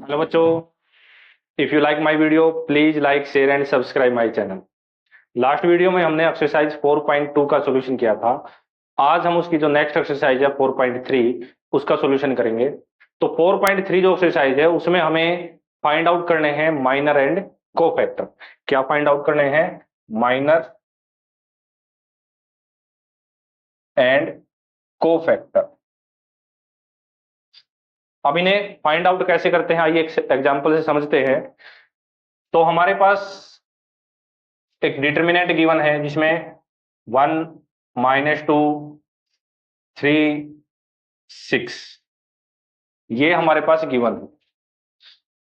Hello बच्चों, if you like my video please like share and subscribe my channel. Last video में हमने exercise 4.2 का solution किया था। आज हम उसकी जो नेक्स्ट एक्सरसाइज है 4.3 उसका सॉल्यूशन करेंगे। तो 4.3 जो एक्सरसाइज है उसमें हमें फाइंड आउट करने हैं माइनर एंड कोफैक्टर। क्या फाइंड आउट करने हैं? Minor and cofactor. अब इन्हें फाइंड आउट कैसे करते हैं आइए एक एग्जांपल से समझते हैं। तो हमारे पास एक डिटर्मिनेंट गिवन है जिसमें 1 -2 3 6 ये हमारे पास गिवन है।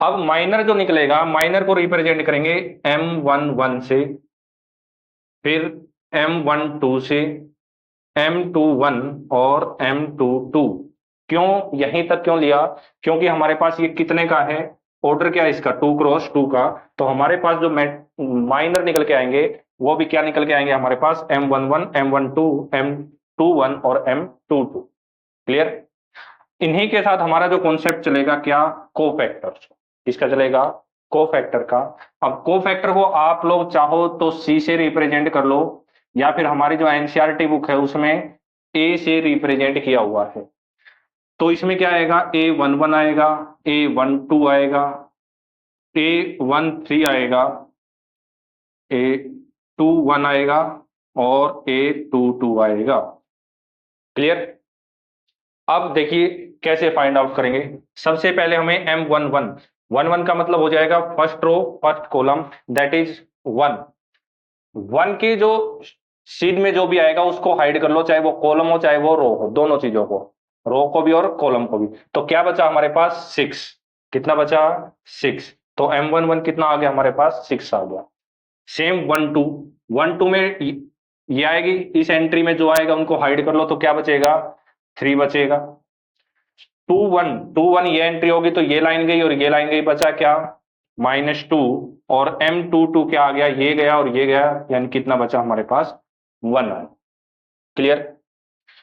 अब माइनर जो निकलेगा, माइनर को रिप्रेजेंट करेंगे M11 से, फिर M12 से, M21 और M22। क्यों यहीं तक क्यों लिया? क्योंकि हमारे पास ये कितने का है, ऑर्डर क्या है इसका 2x2 का। तो हमारे पास जो माइनर निकल के आएंगे वो भी क्या निकल के आएंगे हमारे पास, M11 M12 M21 और M22। क्लियर? इन्हीं के साथ हमारा जो कॉन्सेप्ट चलेगा क्या, कोफैक्टर। किसका चलेगा? कोफैक्टर का। अब कोफैक्टर को आप लोग चाहो तो सी से रिप्रेजेंट कर लो, या फिर हमारी जो एनसीईआरटी बुक है उसमें ए से रिप्रेजेंट किया हुआ है। तो इसमें क्या आएगा, A11 आएगा, A12 आएगा, A13 आएगा, A21 आएगा और A22 आएगा। क्लियर? अब देखिए कैसे फाइंड आउट करेंगे। सबसे पहले हमें M11 11 का मतलब हो जाएगा first row first column, that is 1। 1 की जो सीध में जो भी आएगा उसको हाइड कर लो, चाहे वो कॉलम हो चाहे वो रो हो, दोनों चीजों को, रो को भी और कॉलम को भी। तो क्या बचा हमारे पास 6। कितना बचा? 6। तो M11 कितना आ गया हमारे पास, 6 आ गया। सेम 12 12 में ये आएगी, इस एंट्री में जो आएगा उनको हाइड कर लो, तो क्या बचेगा, 3 बचेगा। 21 ये एंट्री होगी तो ये लाइन गई और ये लाइन गई, बचा क्या, -2। और M22 क्या आ गया, ये गया और ये गया, यानी कितना बचा हमारे पास, 1 आया। क्लियर?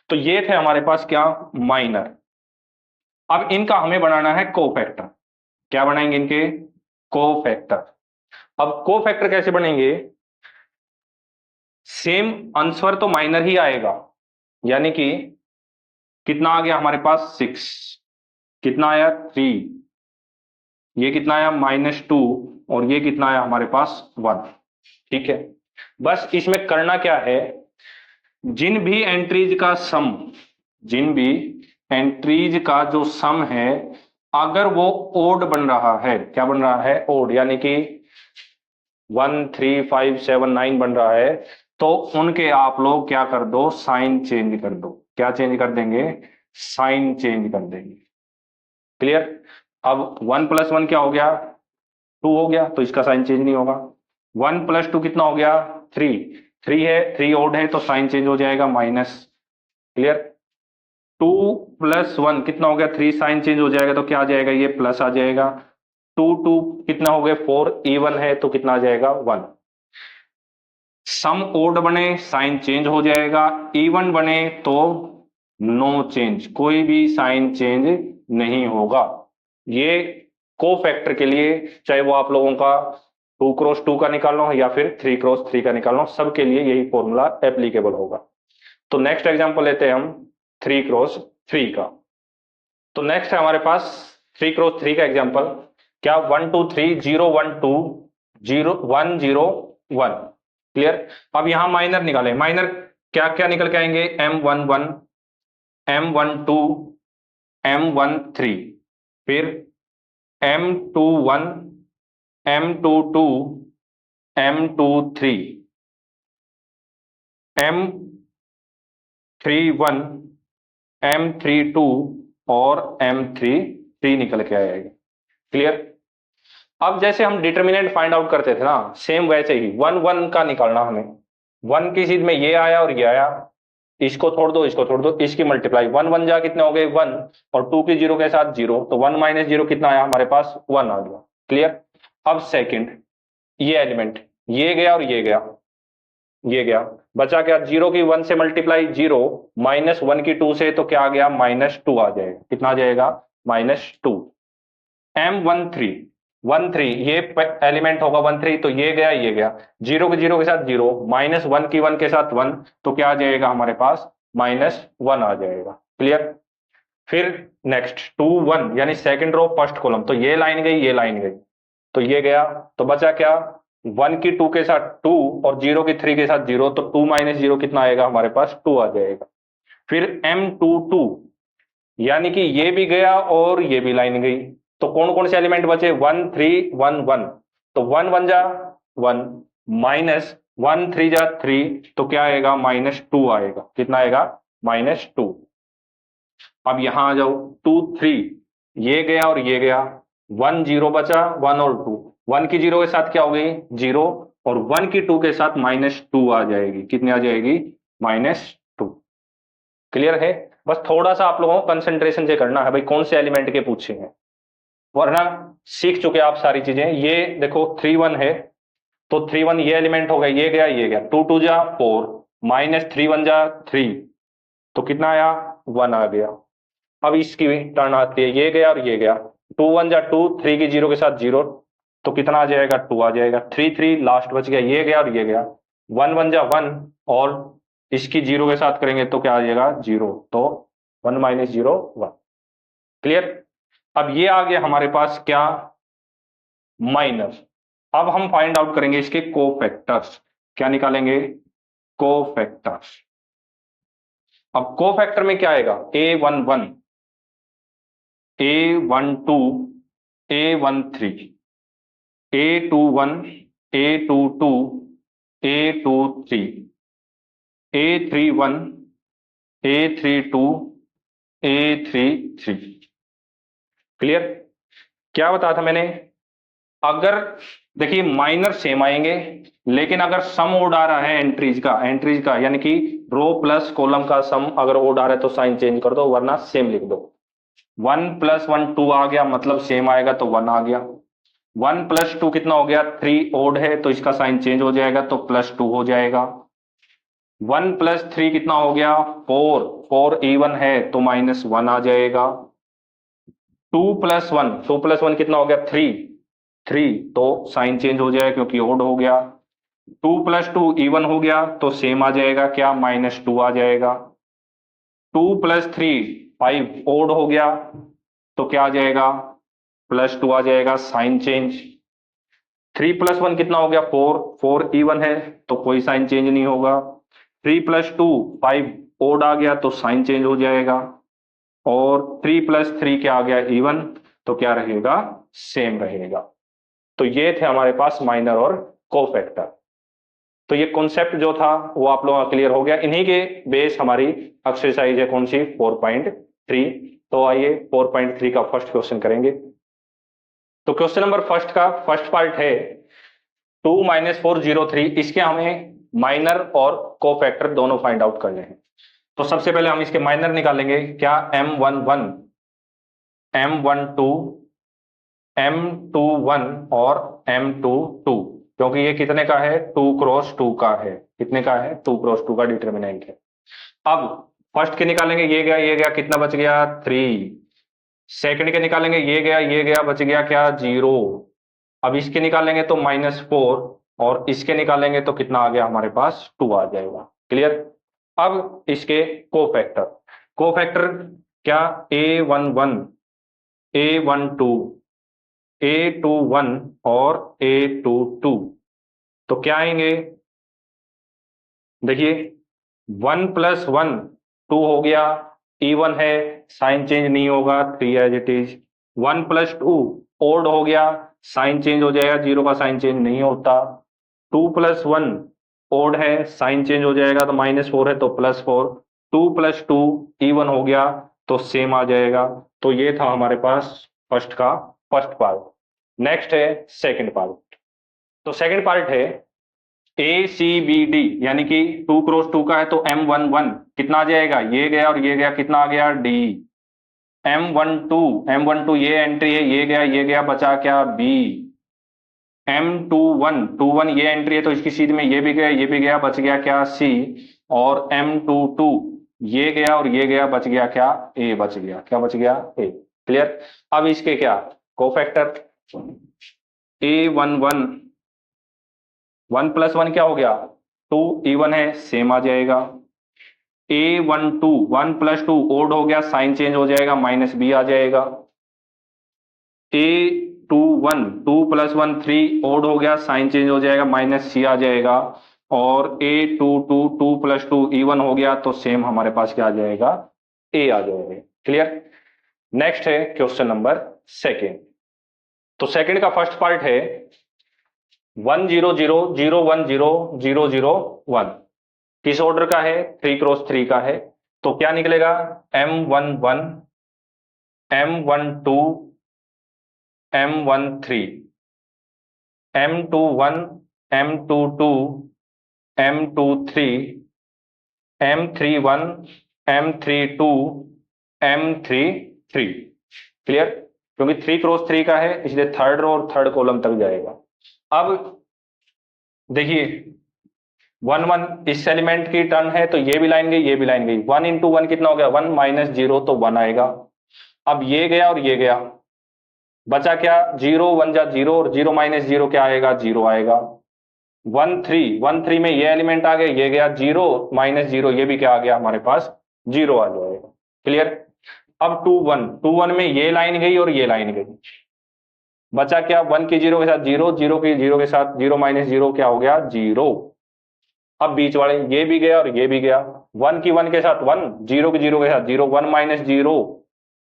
तो ये थे हमारे पास क्या, माइनर। अब इनका हमें बनाना है कोफैक्टर। क्या बनाएंगे इनके, कोफैक्टर। अब कोफैक्टर कैसे बनेंगे, सेम आंसर तो माइनर ही आएगा, यानी कि कितना आ गया हमारे पास, 6। कितना आया, 3। ये कितना आया, -2। और ये कितना आया हमारे पास, 1। ठीक है, बस इसमें करना क्या है, जिन भी एंट्रीज का सम, जिन भी एंट्रीज का जो सम है, अगर वो ओड बन रहा है, क्या बन रहा है, ओड, यानी कि 1 3 5 7 9 बन रहा है, तो उनके आप लोग क्या कर दो, साइन चेंज कर दो। क्या चेंज कर देंगे, साइन चेंज कर देंगे। क्लियर? अब 1 + 1 क्या हो गया, 2 हो गया, तो इसका साइन चेंज नहीं होगा। 1 + 2 कितना हो गया, 3। 3 है, 3 ओड है तो साइन चेंज हो जाएगा, माइनस। क्लियर? 2 + 1 कितना हो गया, 3, साइन चेंज हो जाएगा तो क्या आ जाएगा, ये प्लस आ जाएगा। 2 2 कितना हो गया, 4, इवन है तो कितना आ जाएगा, 1। सम ओड बने साइन चेंज हो जाएगा, इवन बने तो नो चेंज, कोई भी साइन चेंज नहीं होगा। ये कोफैक्टर के लिए, चाहे वो आप लोगों का 2x2 का निकाल लो या फिर 3x3 का निकाल लो, सबके लिए यही फॉर्मूला एप्लीकेबल होगा। तो नेक्स्ट एग्जांपल लेते हैं हम 3x3 का। तो नेक्स्ट है हमारे पास 3x3 का एग्जांपल। क्या, 1 2 3 0 1 2 0 1 0 1। क्लियर? अब यहां माइनर निकाले, माइनर क्या क्या निकल के आएंगे, M11 M12 M13, फिर M21 M22 M23 M31 M32 और M33 निकल के आएगा। क्लियर? अब जैसे हम डिटर्मिनेंट फाइंड आउट करते थे ना, सेम वैसे ही 1 1 का निकालना हमें। 1 की सीध में ये आया और ये आया, इसको छोड़ दो इसको छोड़ दो, इसकी मल्टीप्लाई, 1 1 जा कितने हो गए, 1, और 2 की 0 के साथ 0, तो 1 - 0 कितना आया हमारे पास, 1 आ गया। क्लियर? अब सेकंड, ये एलिमेंट, ये गया और ये गया, ये गया, बचा क्या, 0 की 1 से मल्टीप्लाई 0, -1 की 2 से, तो क्या आ गया, -2 आ जाएगा। कितना आ जाएगा, -2। M13 ये एलिमेंट होगा 13, तो ये गया, जीरो के साथ जीरो, माइनस वन की वन के साथ वन, तो क्या आ जाएगा हमारे पास, -1 आ जाएगा। क्लियर। फिर नेक्स्ट 2 1 यानी सेकंड रो फर्स्ट कॉलम, तो ये लाइन गई, ये लाइन गई, तो ये गया, तो बचा क्या, 1 की 2 के साथ 2 और 0 की 3 के साथ 0, तो 2 - 0 कितना आएगा हमारे पास, 2 आ जाएगा। फिर M22 यानी कि ये भी गया और ये भी लाइन गई, तो कौन कौन से एलिमेंट बचे, 1 3 1 1, तो 1 1 जा 1, माइनस 1 3 जा 3, तो क्या आएगा, -2 आएगा। कितना आएगा, -2। अब यहां आ जाओ, 2 3, ये गया और ये गया, 1 0 बचा, 1 और 2, 1 की 0 के साथ क्या हो गई, 0, और 1 की 2 के साथ -2 आ जाएगी। कितनी आ जाएगी, -2। क्लियर है। बस थोड़ा सा आप लोगों को कंसंट्रेशन से करना है भाई, कौन से एलिमेंट के पूछे हैं, वरना सीख चुके आप सारी चीजें। ये देखो 3 1 है, तो 3 1 ये एलिमेंट हो गया, ये गया, 2 2 जा 4, -3 1 जा 3, तो कितना आया, 1 आ गया। अब इसकी भी टर्न आती है, ये गया और ये गया, 2 1 जा 2, 3 की 0 के साथ 0, तो कितना आ जाएगा, 2 आ जाएगा। 3 3 लास्ट बच गया, ये गया और ये गया, 1 1 जा 1, और इसकी 0 के साथ करेंगे तो क्या आ जाएगा, 0, तो 1 - 0 1। क्लियर। अब ये आ गया हमारे पास क्या, माइनर। अब हम फाइंड आउट करेंगे इसके कोफैक्टर्स। क्या निकालेंगे, कोफैक्टर्स। अब कोफैक्टर में क्या आएगा, A11 A12 A13 A21 A22 A23 A31 A32 A33। Clear. क्या बताया था मैंने, अगर देखिए माइनर सेम आएंगे, लेकिन अगर सम ओड आ रहा है एंट्रीज का यानी कि रो प्लस कॉलम का सम अगर ओड आ रहा है तो साइन चेंज कर दो, वरना सेम लिख दो। 1 + 1 2 आ गया, मतलब सेम आएगा, तो 1 आ गया। 1 + 2 कितना हो गया, 3 ओड है, तो इसका साइन चेंज हो जाएगा, तो +2 हो जाएगा। 1 + 3 कितना हो गया, 4 4 इवन है, तो -1 आ जाएगा। 2 + 1 कितना हो गया, 3 3, तो साइन चेंज हो जाएगा क्योंकि ओड हो गया। 2 + 2 इवन हो गया, तो सेम आ जाएगा, क्या, -2 आ जाएगा। 2 + 3 5 ओड हो गया, तो क्या आ जाएगा, +2 आ जाएगा, साइन चेंज। 3 + 1 कितना हो गया, 4 4 इवन है, तो कोई साइन चेंज नहीं होगा। 3 + 2 5 ओड आ गया, तो साइन चेंज हो जाएगा। और 3 + 3 क्या आ गया, इवन, तो क्या रहेगा, सेम रहेगा। तो ये थे हमारे पास माइनर और कोफैक्टर। तो ये कॉन्सेप्ट जो था वो आप लोगों का क्लियर हो गया। इन्हीं के बेस हमारी एक्सरसाइज है कौन सी, 4.3। तो आइए 4.3 का फर्स्ट क्वेश्चन करेंगे। तो क्वेश्चन नंबर फर्स्ट का फर्स्ट पार्ट है 2 - 403। इसके हमें माइनर और कोफैक्टर दोनों फाइंड आउट करने हैं। तो सबसे पहले हम इसके माइनर निकालेंगे, क्या, M11 M12 M21 और M22, क्योंकि ये कितने का है, 2 × 2 का है। कितने का है, 2 × 2 का डिटर्मिनेंट है। अब फर्स्ट के निकालेंगे, ये गया, कितना बच गया, 3। सेकंड के निकालेंगे, ये गया, बच गया क्या, 0। अब इसके निकालेंगे तो -4, और इसके निकालेंगे तो कितना आ गया हमारे पास, 2 आ जाएगा। क्लियर। अब इसके कोफैक्टर, क्या, A11 A12 A21 और A22, तो क्या आएंगे, देखिए 1 + 1 2 हो गया, इवन है, साइन चेंज नहीं होगा, 3 एज इट इज। 1 + 2 ओड हो गया, साइन चेंज हो जाएगा, 0 का साइन चेंज नहीं होता। 2 + 1 ओड है, साइन चेंज हो जाएगा, तो -4 है, तो +4। 2 + 2 इवन हो गया, तो सेम आ जाएगा। तो ये था हमारे पास फर्स्ट का फर्स्ट पार्ट। नेक्स्ट है सेकंड पार्ट। तो सेकंड पार्ट है ACBD, यानी कि 2 × 2 का है, तो M11 कितना आ जाएगा, ये गया और ये गया, कितना आ गया, D। M12 ये एंट्री है, ये गया, बचा क्या, B। M21 ये एंट्री है, तो इसकी सीध में ये भी गया, बच गया क्या, C। और M22 ये गया और ये गया, बच गया क्या, A बच गया, क्या बच गया, A। क्लियर। अब इसके क्या, कोफैक्टर A11 1 + 1 क्या हो गया 2, इवन है सेम आ जाएगा। A12 1 + 2 ओड हो गया, साइन चेंज हो जाएगा, -b आ जाएगा। A21 2 + 1 3 ओड हो गया, साइन चेंज हो जाएगा, -c आ जाएगा। और A22 2 + 2 इवन हो गया, तो सेम हमारे पास क्या आ जाएगा a आ जाएगा। क्लियर। नेक्स्ट है क्वेश्चन नंबर सेकेंड। तो सेकंड का फर्स्ट पार्ट है 1 0 0 0 1 0 0 0 1, किस ऑर्डर का है 3 × 3 का है। तो क्या निकलेगा M11 M12 M13 M21 M22 M23 M31 M32 M33। Clear, क्योंकि 3 × 3 का है इसलिए थर्ड रो और थर्ड कॉलम तक जाएगा। अब देखिए 1 1 इस एलिमेंट की टर्न है, तो ये भी लाइन गई, ये भी लाइन गई। 1 × 1 कितना हो गया 1 - 0 तो 1 आएगा। अब ये गया और ये गया, बचा क्या 0 1 जा 0 और 0 - 0 क्या आएगा 0 आएगा। 1 3 में ये एलिमेंट आ गया, ये गया 0 - 0 ये भी क्या आ गया हमारे पास 0 आ जाएगा। क्लियर। अब 2 1 में ये लाइन गई और ये लाइन गई, बचा क्या 1 की 0 के साथ 0 0 की 0 के साथ 0 - 0 क्या हो गया 0। अब बीच वाले ये भी गया और ये भी गया, 1 की 1 के साथ 1 0 की 0 के साथ 0 1 - 0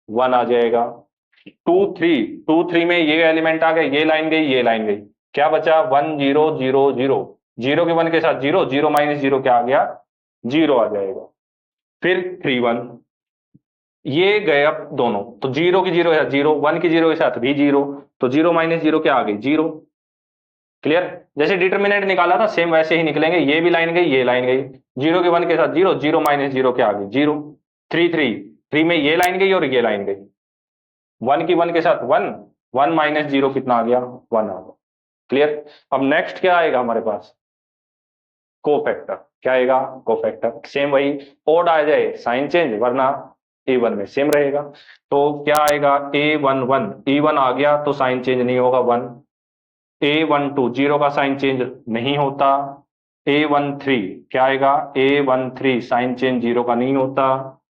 1 आ जाएगा। 2 3 में ये एलिमेंट आ गए, ये लाइन गई, ये लाइन गई, क्या बचा 1 0 0 0 0 के 1 के साथ 0 0 - 0 क्या आ गया 0 आ जाएगा। फिर 3 1 ये गए अब दोनों, तो 0 की 0 के साथ 0 1 की 0 के साथ भी 0, तो 0 - 0 क्या आ गई 0। क्लियर। जैसे डिटर्मिनेंट निकाला था सेम वैसे ही निकलेंगे, ये भी लाइन गई, ये लाइन गई, 0 के 1 के साथ 0 0 - 0 क्या आ गई 0। 3 3 में ये लाइन गई और ये लाइन गई, 1 की 1 के साथ 1 1 - 0 कितना आ गया 1 आ गया। क्लियर। अब नेक्स्ट क्या आएगा हमारे पास कोफैक्टर, क्या आएगा कोफैक्टर, सेम वही ओड आ जाए साइन चेंज, वरना A1 में सेम रहेगा। तो क्या आएगा A11 इवन आ गया तो साइन चेंज नहीं होगा 1। A12 0 का साइन चेंज नहीं होता। A13 क्या आएगा A13 साइन चेंज 0 का नहीं होता।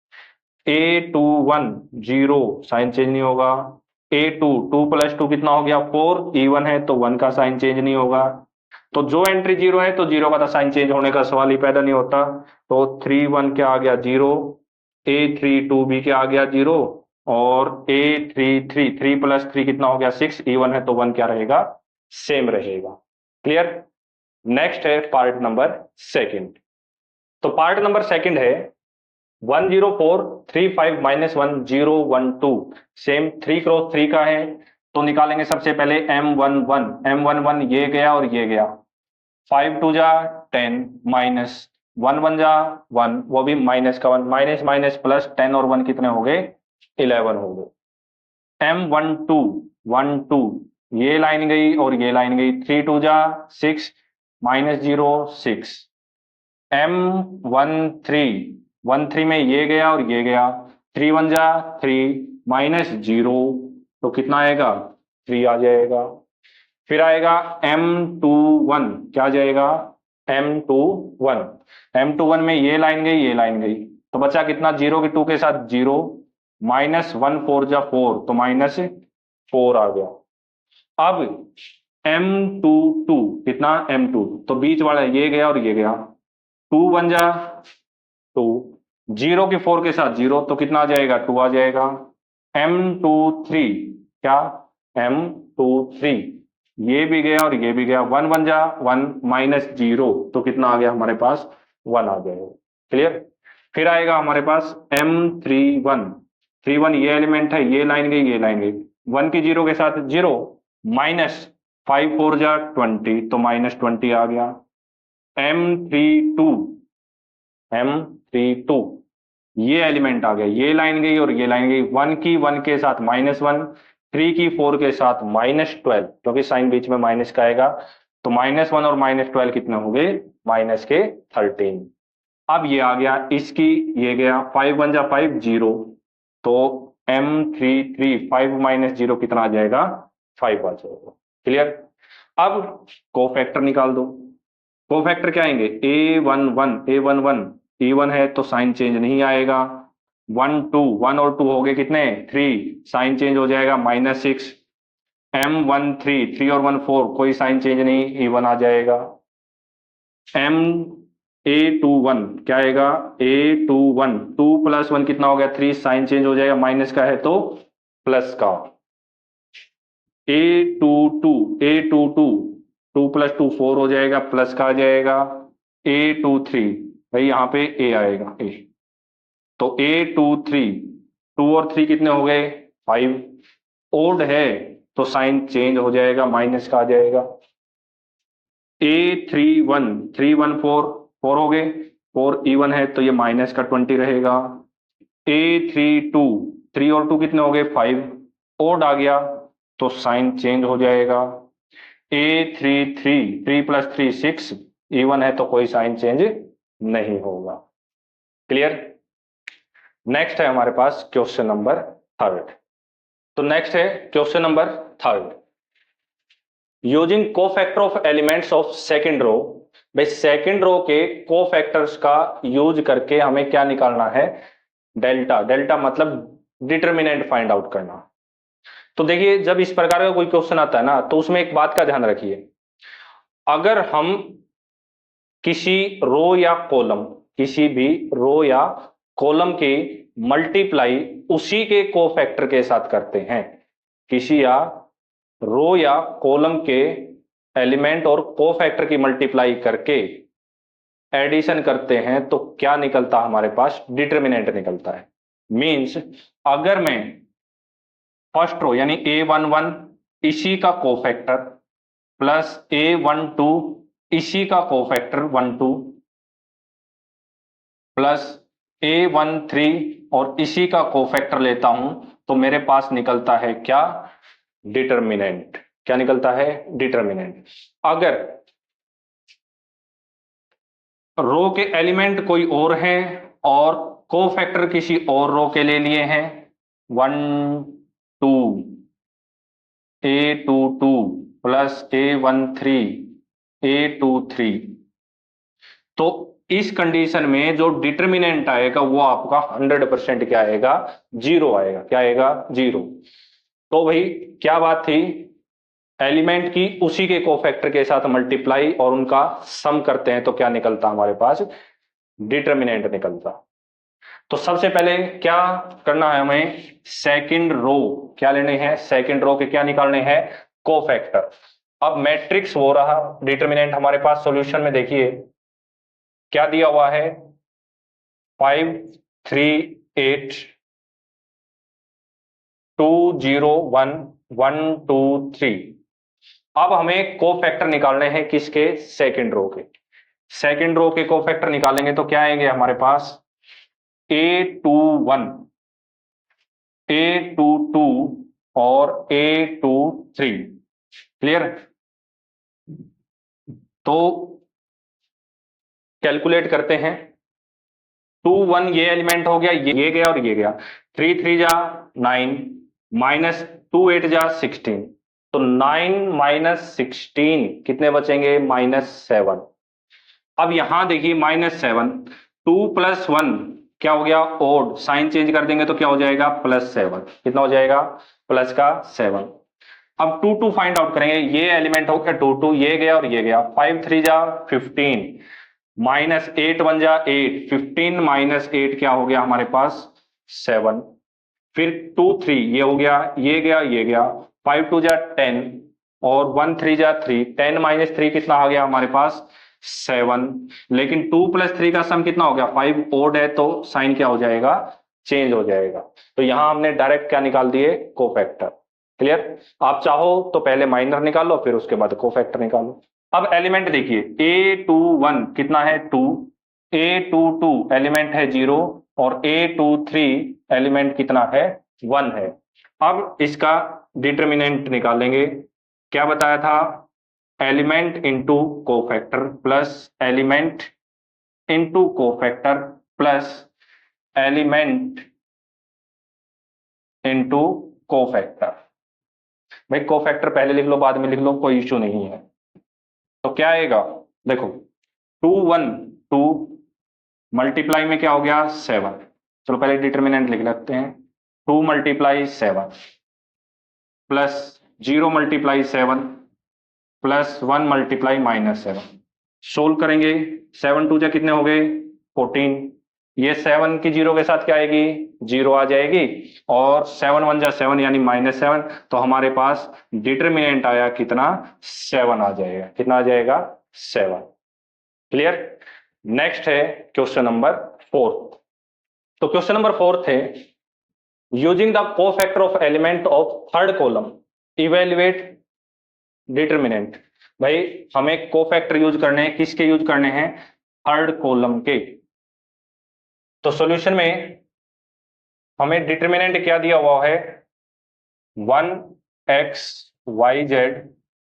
A21 0 साइन चेंज नहीं होगा। A2 2 + 2 कितना हो गया 4 इवन है तो 1 का साइन चेंज नहीं होगा। तो जो एंट्री 0 है तो 0 का तो साइन चेंज होने का सवाल ही पैदा नहीं होता। तो 3 1 क्या आ गया 0, A32 भी क्या आ गया 0, और A33 3 + 3 कितना हो गया 6 इवन है तो 1 क्या रहेगा सेम रहेगा। क्लियर। नेक्स्ट है पार्ट नंबर सेकंड। तो पार्ट नंबर सेकंड है 1 0 4 3 5 - 1 0 1 2, सेम 3 × 3 का है। तो निकालेंगे सबसे पहले M11 ये गया और ये गया, 5 2 जा 10 माइनस 1 1 जा 1, वो भी माइनस का 1 माइनस माइनस प्लस 10 और 1 कितने हो गए 11 हो गए। M12 ये लाइन गई और ये लाइन गई, 3 2 जा 6 -0 6। M13 में ये गया और ये गया, 3 1 जा 3 -0 तो कितना आएगा 3 आ जाएगा। फिर आएगा M21 क्या आ जाएगा M21 में ये लाइन गई ये लाइन गई, तो बचा कितना 0 के 2 के साथ 0 -1 4 जा 4 तो -4 आ गया। अब M22 कितना M2 तो बीच वाला ये गया और ये गया, 2 1 जा 2 0 के 4 के साथ 0 तो कितना आ जाएगा 2 आ जाएगा। M23 क्या M23 ये भी गया और ये भी गया, 1 1 जा 1 -0 तो कितना आ गया हमारे पास 1 आ जाएगा। क्लियर। फिर आएगा हमारे पास M31 ये एलिमेंट है, ये लाइन गई ये लाइन गई, 1 की 0 के साथ 0 -5 4 जा 20 तो -20 आ गया। M32 ये एलिमेंट आ गया, ये लाइन गई और ये लाइन गई, 1 की 1 के साथ -1 3 की 4 के साथ -12 क्योंकि साइन बीच में माइनस का आएगा, तो -1 और -12 कितने हो गए -13। अब ये आ गया इसकी ये गया, 5 1 जा 5 0 तो M33 5 माइनस 0 कितना आ जाएगा 5 आ जाएगा। क्लियर। अब कोफैक्टर निकाल दो। कोफैक्टर क्या आएंगे A11 इवन है तो साइन चेंज नहीं आएगा। 1 और 2 हो गए कितने 3 साइन चेंज हो जाएगा -6। M13 3 और 1 4 कोई साइन चेंज नहीं इवन आ जाएगा। A21 क्या आएगा A21 2 + 1 कितना हो गया 3 साइन चेंज हो जाएगा माइनस का है तो प्लस का। A22 2 + 2 4 हो जाएगा प्लस का आ जाएगा। A23 भाई यहाँ पे A आएगा A। तो A23 2 और 3 कितने हो गए 5। ओड है तो साइन चेंज हो जाएगा माइनस का आ जाएगा। A31 3 1 4 4 हो गए 4 इवन है तो ये माइनस का 20 रहेगा। A32 3 और 2 कितने हो गए 5 ओड आ गया तो साइन चेंज हो जाएगा। A33 3 + 3 6 इवन है तो कोई साइन चेंज नहीं होगा। क्लियर। नेक्स्ट है हमारे पास क्वेश्चन नंबर 3। तो नेक्स्ट है question number 3। Using cofactor of elements of second row. भाई सेकंड रो के कोफैक्टर्स का यूज करके हमें क्या निकालना है डेल्टा। डेल्टा मतलब डिटर्मिनेंट फाइंड आउट करना। तो देखिए जब इस प्रकार का कोई क्वेश्चन आता है ना तो उसमें एक बात का ध्यान रखिए। अगर हम किसी रो या कॉलम किसी भी रो या कॉलम की मल्टीप्लाई उसी के कोफैक्टर के साथ करते हैं किसी या रो या कॉलम के एलिमेंट और कोफैक्टर की मल्टीप्लाई करके एडिशन करते हैं तो क्या निकलता है हमारे पास डिटर्मिनेंट निकलता है। मींस अगर मैं फर्स्ट रो यानी A11 इसी का कोफैक्टर प्लस A12 इसी का कोफैक्टर 12 प्लस A13 और इसी का कोफैक्टर लेता हूं तो मेरे पास निकलता है क्या डिटर्मिनेंट। क्या निकलता है डिटर्मिनेंट। अगर रो के एलिमेंट कोई और हैं और कोफैक्टर किसी और रो के ले लिए हैं 1 2 A22 प्लस A13 A23 तो इस कंडीशन में जो डिटर्मिनेंट आएगा वो आपका 100% क्या आएगा 0 आएगा। क्या आएगा 0। तो भाई क्या बात थी एलिमेंट की उसी के कोफैक्टर के साथ मल्टीप्लाई और उनका सम करते हैं तो क्या निकलता हमारे पास डिटर्मिनेंट निकलता। तो सबसे पहले क्या करना है हमें सेकंड रो क्या लेने हैं सेकंड रो के क्या निकालने हैं कोफैक्टर। अब मैट्रिक्स हो रहा डिटर्मिनेंट हमारे पास सॉल्यूशन में देखिए क्या दिया हुआ है 5 3 8 2 0 1 1 2 3। अब हमें कोफैक्टर निकालने हैं किसके सेकंड रो के। सेकंड रो के कोफैक्टर निकालेंगे तो क्या आएंगे हमारे पास A21 A22 और A23। क्लियर। तो कैलकुलेट करते हैं 2 1 ये एलिमेंट हो गया ये गया और ये गया 3 3 जा 9 माइनस 2 8 जा 16 तो 9 - 16 कितने बचेंगे -7। अब यहां देखिए -7 2 + 1 क्या हो गया ओड साइन चेंज कर देंगे तो क्या हो जाएगा +7 कितना हो जाएगा प्लस का 7। अब 2 2 फाइंड आउट करेंगे ये एलिमेंट हो गया 2 2 ये गया और ये गया 5 3 जा 15 -8 1 जा 8 15 - 8 क्या हो गया हमारे पास 7। फिर 2 3 ये हो गया ये गया ये गया 5 2 जा 10 और 1 3 जा 3 10 - 3 कितना आ गया हमारे पास 7। लेकिन 2 + 3 का सम कितना हो गया 5 ओड है तो साइन क्या हो जाएगा चेंज हो जाएगा। तो यहां हमने डायरेक्ट क्या निकाल दिए कोफैक्टर। क्लियर। आप चाहो तो पहले माइनर निकालो फिर उसके बाद कोफैक्टर निकालो। अब एलिमेंट देखिए A21 कितना है 2 A22 एलिमेंट है 0 और A23 एलिमेंट कितना है 1 है। अब इसका डिटर्मिनेंट निकालेंगे क्या बताया था element into cofactor plus element into cofactor plus element into cofactor. भाई कोफैक्टर पहले लिख लो बाद में लिख लो, कोई इश्यू नहीं है। तो क्या आएगा, देखो 2 1 2 मल्टीप्लाई में क्या हो गया 7। चलो पहले डिटर्मिनेंट लिख लेते हैं। 2 multiply 7 plus 0 multiply 7 plus 1 multiply -7। Solve करेंगे, 7 2 जा कितने हो गए 14। ये 7 की 0 के साथ क्या आएगी 0 आ जाएगी, और 7 1 जा 7 यानी -7। तो हमारे पास डिटर्मिनेंट आया कितना 7 आ जाएगा। कितना आ जाएगा 7। क्लियर। नेक्स्ट है क्वेश्चन नंबर 4। तो क्वेश्चन नंबर 4 है using the cofactor of element of third column evaluate determinant. भाई हमें कोफैक्टर यूज करने हैं, किसके यूज करने हैं थर्ड कॉलम के। तो सॉल्यूशन में हमें डिटर्मिनेंट क्या दिया हुआ है 1x yz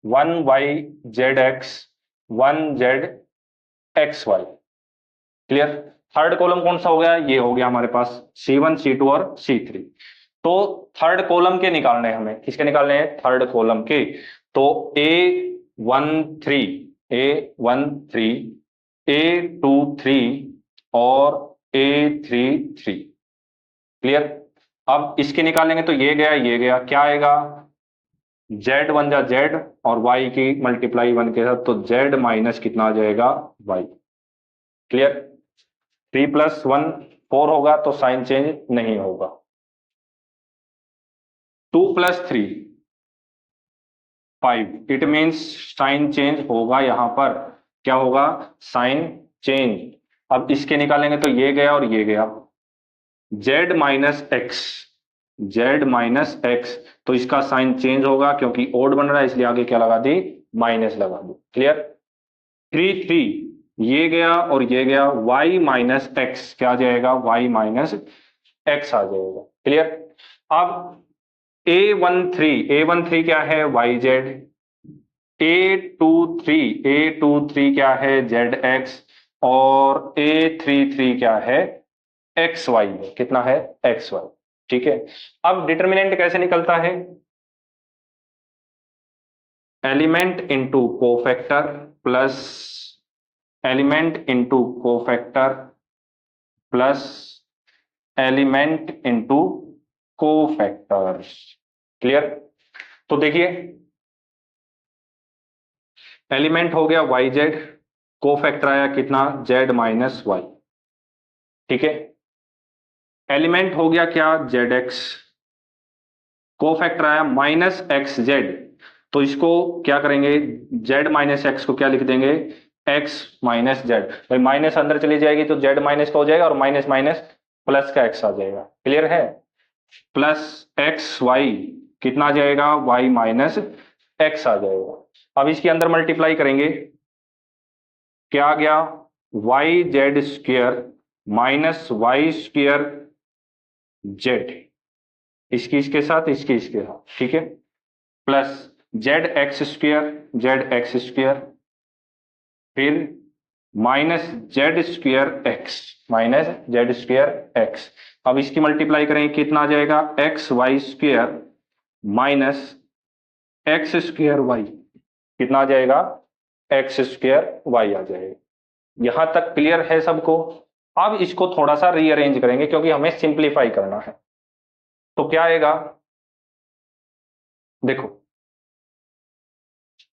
1y zx 1z xy। Clear. Third column कौन सा हो गया, ये हो गया हमारे पास C1 C2 और C3। तो थर्ड कॉलम के निकालने हैं हमें, किसके निकालने हैं थर्ड कॉलम के। तो A13 A13 A23 और A33। क्लियर। अब इसके निकालेंगे तो ये गया क्या आएगा Z1 जा Z और Y की मल्टीप्लाई 1 के साथ, तो Z माइनस कितना आ जाएगा Y। क्लियर। 3 + 1 4 होगा तो साइन चेंज नहीं होगा। 2 + 3 5 इट मींस साइन चेंज होगा। यहां पर क्या होगा साइन चेंज। अब इसके निकालेंगे तो ये गया और ये गया Z माइनस एक्स, तो इसका साइन चेंज होगा क्योंकि ओड बन रहा है, इसलिए आगे क्या लगा दी माइनस लगा दी। क्लियर। 3 3 ये गया और ये गया y माइनस एक्स क्या आ जाएगा y माइनस एक्स आ जाएगा। क्लियर। अब A13 क्या है yz, A23 क्या है zx और A33 क्या है xy है। कितना है xy। ठीक है। अब डिटर्मिनेंट कैसे निकलता है element into cofactor plus element into cofactor plus element into cofactor. Clear. तो देखिए एलिमेंट हो गया yz, कोफैक्टर आया कितना z माइनस y। ठीक है। एलिमेंट हो गया क्या zx, कोफैक्टर आया -xz, तो इसको क्या करेंगे z माइनस एक्स को क्या लिख देंगे x माइनस जेड। भाई माइनस अंदर चली जाएगी तो z माइनस का हो जाएगा और माइनस माइनस प्लस का x आ जाएगा। क्लियर है। प्लस एक्स वाई कितना आ जाएगा y माइनस एक्स आ जाएगा। अब इसके अंदर मल्टीप्लाई करेंगे क्या आ गया Y Z square minus Y square Z, इसकी इसके साथ इसकी इसके साथ। ठीक है। प्लस जेड एक्स स्क्वेयर फिर माइनस जेड स्क्वेयर एक्स। अब इसकी मल्टीप्लाई करेंगे कितना आ जाएगा X Y square minus X square Y, कितना आ जाएगा एक्स स्क्वेयर वाई आ जाएगा। यहां तक क्लियर है सबको। अब इसको थोड़ा सा रीअरेंज करेंगे क्योंकि हमें सिंप्लीफाई करना है। तो क्या आएगा देखो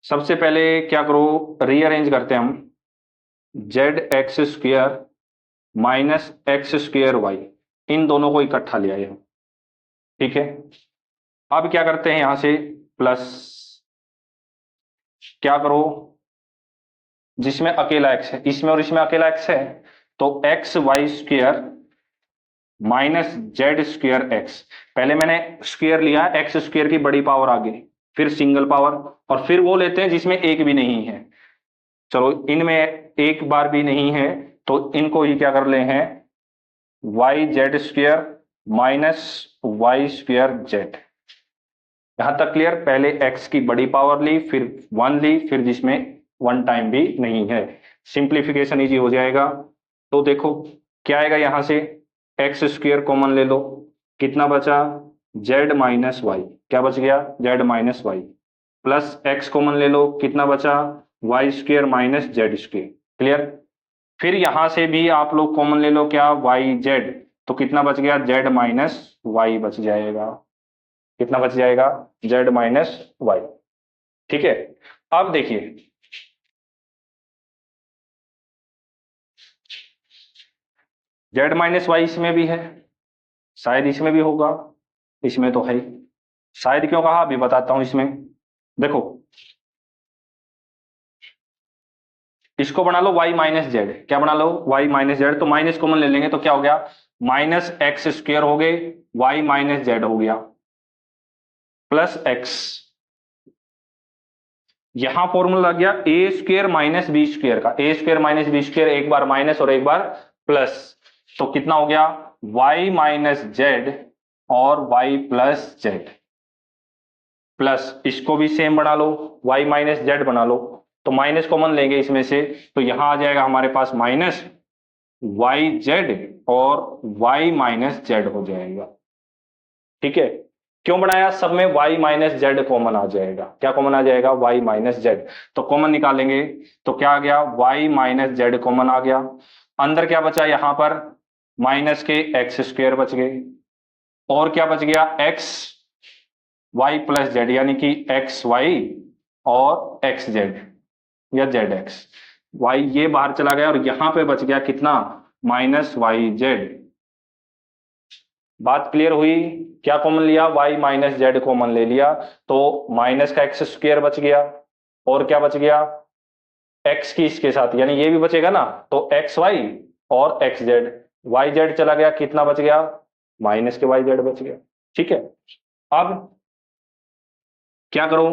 सबसे पहले क्या करो रीअरेंज करते हैं हम Z X square minus X square Y, इन दोनों को इकट्ठा ले आए हम। ठीक है। अब क्या करते हैं यहां से प्लस क्या करो जिसमें अकेला एक्स है इसमें और इसमें अकेला एक्स है तो X Y square minus Z square X. पहले मैंने स्क्वेयर लिया एक्स स्क्वेयर की बड़ी पावर आगे फिर सिंगल पावर और फिर वो लेते हैं जिसमें एक भी नहीं है। चलो इनमें एक बार भी नहीं है तो इनको ही क्या कर ले हैं Y Z square minus Y square Z. यहां तक क्लियर। पहले एक्स की बड़ी पावर ली फिर 1 ली फिर जिसमें 1 टाइम भी नहीं है, सिंप्लीफिकेशन इजी हो जाएगा। तो देखो क्या आएगा यहां से एक्स स्क्वेयर कॉमन ले लो कितना बचा जेड माइनस वाई, क्या बच गया, Z minus Y, plus X common ले लो, कितना बचा, Y square minus Z square. Clear. फिर यहां से भी आप लोग कॉमन ले लो, क्या, वाई जेड, तो कितना बच गया, जेड माइनस वाई बच जाएगा, कितना बच जाएगा, जेड माइनस वाई। ठीक है। अब देखिए, जेड माइनस वाई इसमें भी है, शायद इसमें भी होगा, इसमें तो है ही। शायद क्यों कहा, अभी बताता हूं। इसमें देखो, इसको बना लो y माइनस जेड, क्या बना लो, y माइनस जेड, तो माइनस कॉमन ले लेंगे तो क्या हो गया, माइनस एक्स स्क्वेयर हो गए, y माइनस जेड हो गया, प्लस एक्स, यहां फॉर्मूला लग गया ए स्क्वेयर माइनस बी स्क्वेयर का, ए स्क्वेयर माइनस बी स्क्वेयर, एक बार माइनस और एक बार प्लस, तो कितना हो गया, y माइनस जेड और y प्लस जेड, प्लस इसको भी सेम बना लो, y माइनस जेड बना लो, तो माइनस कॉमन लेंगे इसमें से, तो यहां आ जाएगा हमारे पास माइनस वाई जेड और y माइनस जेड हो जाएगा। ठीक है। क्यों बनाया, सब में y माइनस जेड कॉमन आ जाएगा, क्या कॉमन आ जाएगा, y माइनस जेड, तो कॉमन निकालेंगे तो क्या आ गया, y माइनस जेड कॉमन आ गया, अंदर क्या बचा, यहां पर माइनस के एक्स स्क्वेयर बच गए, और क्या बच गया, x y प्लस जेड, यानी कि एक्स वाई और एक्स जेड या जेड एक्स, वाई ये बाहर चला गया और यहां पे बच गया कितना, माइनस वाई जेड। बात क्लियर हुई। क्या कॉमन लिया, y माइनस जेड कॉमन ले लिया, तो माइनस का एक्स स्क्वेयर बच गया, और क्या बच गया, x की इसके साथ, यानी ये भी बचेगा ना, तो एक्स वाई और एक्स जेड, वाई जेड चला गया, कितना बच गया, माइनस के वाई जेड बच गया। ठीक है। अब क्या करो,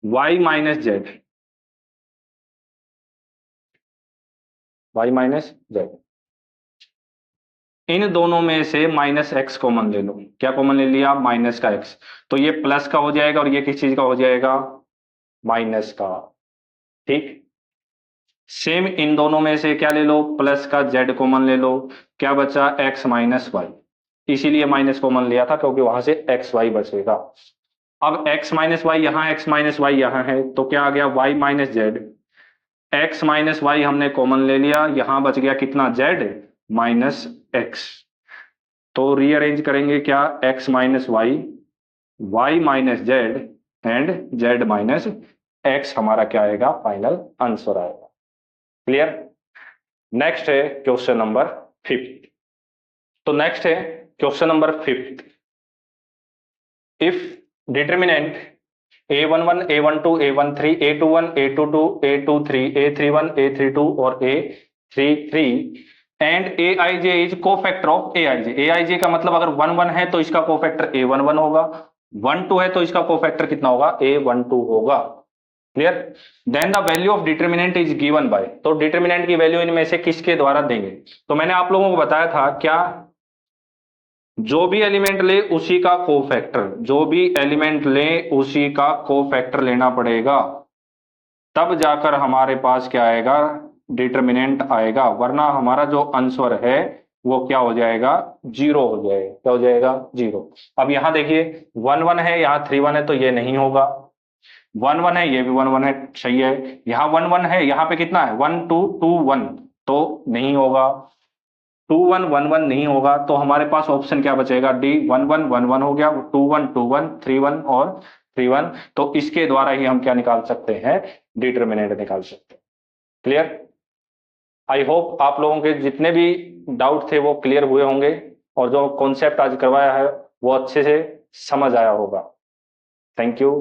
y minus Z, Y minus Z, इन दोनों में से माइनस एक्स कॉमन ले लो, क्या कॉमन ले लिया, माइनस का एक्स, तो ये प्लस का हो जाएगा और ये किस चीज का हो जाएगा, माइनस का। ठीक। सेम इन दोनों में से क्या ले लो, प्लस का जेड कॉमन ले लो, क्या बचा, एक्स माइनस वाई, इसीलिए माइनस कॉमन लिया था क्योंकि वहां से एक्स वाई बचेगा। अब एक्स माइनस वाई यहाँ, एक्स माइनस वाई यहाँ है, तो क्या आ गया, Y minus Z, X minus Y हमने कॉमन ले लिया, यहां बच गया कितना, जेड माइनस एक्स, तो रीअरेंज करेंगे क्या, X minus Y, Y minus Z and Z minus x, हमारा क्या आएगा, फाइनल आंसर आएगा। क्लियर। नेक्स्ट है क्वेश्चन नंबर 5। तो नेक्स्ट है question number 5। If determinant a11 a12 a13 a21 a22 a23 a31 a32 और a33 and aij is cofactor of aij, aij का मतलब अगर 1 1 है तो इसका कोफैक्टर a11 होगा, 1 2 है तो इसका कोफैक्टर कितना होगा, a12 होगा। Clear. Then the value of determinant is given by, तो डिटर्मिनेंट की वैल्यू इनमें से किसके द्वारा देंगे, तो मैंने आप लोगों को बताया था क्या, जो भी एलिमेंट ले उसी का कोफैक्टर, जो भी एलिमेंट ले उसी का कोफैक्टर लेना पड़ेगा, तब जाकर हमारे पास क्या आएगा, डिटर्मिनेंट आएगा, वरना हमारा जो आंसर है वो क्या हो जाएगा, जीरो हो जाएगा, क्या हो जाएगा, जीरो। अब यहां देखिए 1 1 है, यहाँ 3 1 है, तो ये नहीं होगा, 1 1 है, ये भी 1 1 है, सही है, यहाँ 1 1 है, यहाँ पे कितना है, 1 2 2 1, तो नहीं होगा, 2 1 1 1 नहीं होगा, तो हमारे पास ऑप्शन क्या बचेगा, डी, 1 1 1 1 हो गया, 2 1 2 1 3 1 और 3 1, तो इसके द्वारा ही हम क्या निकाल सकते हैं, डिटर्मिनेंट निकाल सकते हैं। क्लियर। आई होप आप लोगों के जितने भी डाउट थे वो क्लियर हुए होंगे, और जो कॉन्सेप्ट आज करवाया है वो अच्छे से समझ आया होगा। Thank you.